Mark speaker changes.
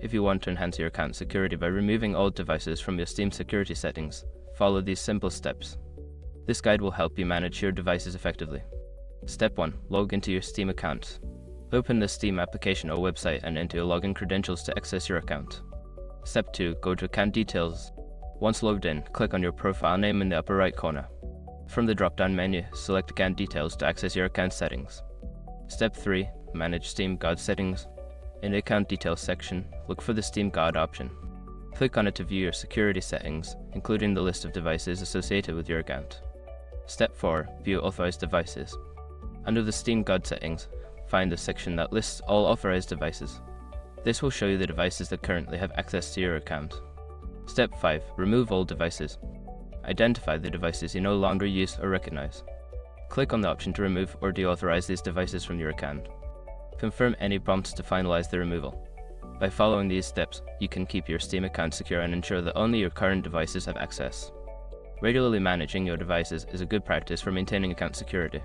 Speaker 1: If you want to enhance your account security by removing old devices from your Steam security settings, follow these simple steps. This guide will help you manage your devices effectively. Step 1. Log into your Steam account. Open the Steam application or website and enter your login credentials to access your account. Step 2. Go to Account Details. Once logged in, click on your profile name in the upper right corner. From the drop-down menu, select Account Details to access your account settings. Step 3. Manage Steam Guard settings. In the Account Details section, look for the Steam Guard option. Click on it to view your security settings, including the list of devices associated with your account. Step 4. View authorized devices. Under the Steam Guard settings, find the section that lists all authorized devices. This will show you the devices that currently have access to your account. Step 5. Remove all devices. Identify the devices you no longer use or recognize. Click on the option to remove or deauthorize these devices from your account. Confirm any prompts to finalize the removal. By following these steps, you can keep your Steam account secure and ensure that only your current devices have access. Regularly managing your devices is a good practice for maintaining account security.